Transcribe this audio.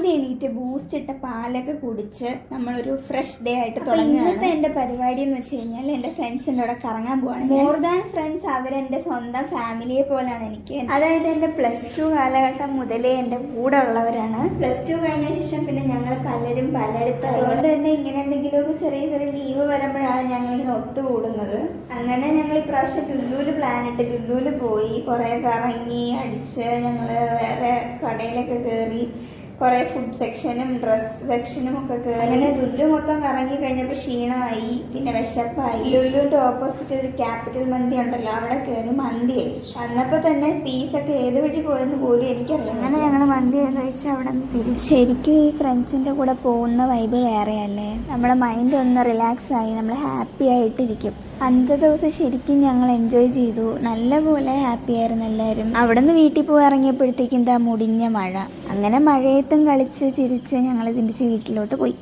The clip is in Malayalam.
രാവിലെ എണീറ്റ് ബൂസ്റ്റ് ഇട്ട പാലൊക്കെ കുടിച്ച് നമ്മളൊരു ഫ്രഷ് ഡേ ആയിട്ട് തുടങ്ങുകയാണ്. ഇന്നത്തെ എൻ്റെ പരിപാടി എന്ന് വെച്ച് കഴിഞ്ഞാൽ എൻ്റെ ഫ്രണ്ട്സിൻ്റെ കൂടെ കറങ്ങാൻ പോവാണ്. മോർ ദാൻ ഫ്രണ്ട്സ്, അവരെൻ്റെ സ്വന്തം ഫാമിലിയെ പോലാണ് എനിക്ക്. അതായത് എൻ്റെ +2 കാലഘട്ടം മുതലേ എൻ്റെ കൂടെ ഉള്ളവരാണ്. +2 കഴിഞ്ഞ ശേഷം പിന്നെ ഞങ്ങൾ പലരും പലയിടത്തായി. അതുകൊണ്ട് തന്നെ ഇങ്ങനെ എന്തെങ്കിലുമൊക്കെ ചെറിയ ചെറിയ ലീവ് വരുമ്പോഴാണ് ഞങ്ങളിങ്ങനെ ഒത്തുകൂടുന്നത്. അങ്ങനെ ഞങ്ങൾ ഇപ്രാവശ്യം ലുലുവിൽ പ്ലാനിട്ട് ലുലുവിൽ പോയി കുറേ കറങ്ങി അടിച്ച് ഞങ്ങൾ വേറെ കടയിലൊക്കെ കയറി കുറേ ഫുഡ് സെക്ഷനും ഡ്രസ് സെക്ഷനും ഒക്കെ കയറി. അങ്ങനെ ലുലു മൊത്തം കറങ്ങി കഴിഞ്ഞപ്പോൾ ക്ഷീണമായി, പിന്നെ വിശപ്പായി. ലുലുവിൻ്റെ ഓപ്പോസിറ്റ് ഒരു ക്യാപിറ്റൽ മന്തി ഉണ്ടല്ലോ, അവിടെ കയറി മന്തി കഴിച്ചു. അന്നപ്പോൾ തന്നെ പീസൊക്കെ ഏത് വഴി പോയെന്ന് പോലും എനിക്കറിയാം. അങ്ങനെ ഞങ്ങൾ മന്തി കഴിച്ച് അവിടെ നിന്ന് തിരിച്ചു. ശരിക്കും ഈ ഫ്രണ്ട്സിൻ്റെ കൂടെ പോകുന്ന വൈബ് വേറെയല്ലേ. നമ്മുടെ മൈൻഡ് ഒന്ന് റിലാക്സ് ആയി, നമ്മൾ ഹാപ്പി ആയിട്ടിരിക്കും. അന്നത്തെ ദിവസം ശരിക്കും ഞങ്ങൾ എൻജോയ് ചെയ്തു. നല്ലപോലെ ഹാപ്പി ആയിരുന്നു എല്ലാവരും. അവിടെ നിന്ന് വീട്ടിൽ പോയി ഇറങ്ങിയപ്പോഴത്തേക്കും മുടിഞ്ഞ മഴ. അങ്ങനെ മഴയത്തും കളിച്ച് ചിരിച്ച് ഞങ്ങൾ തിരിച്ച് വീട്ടിലോട്ട് പോയി.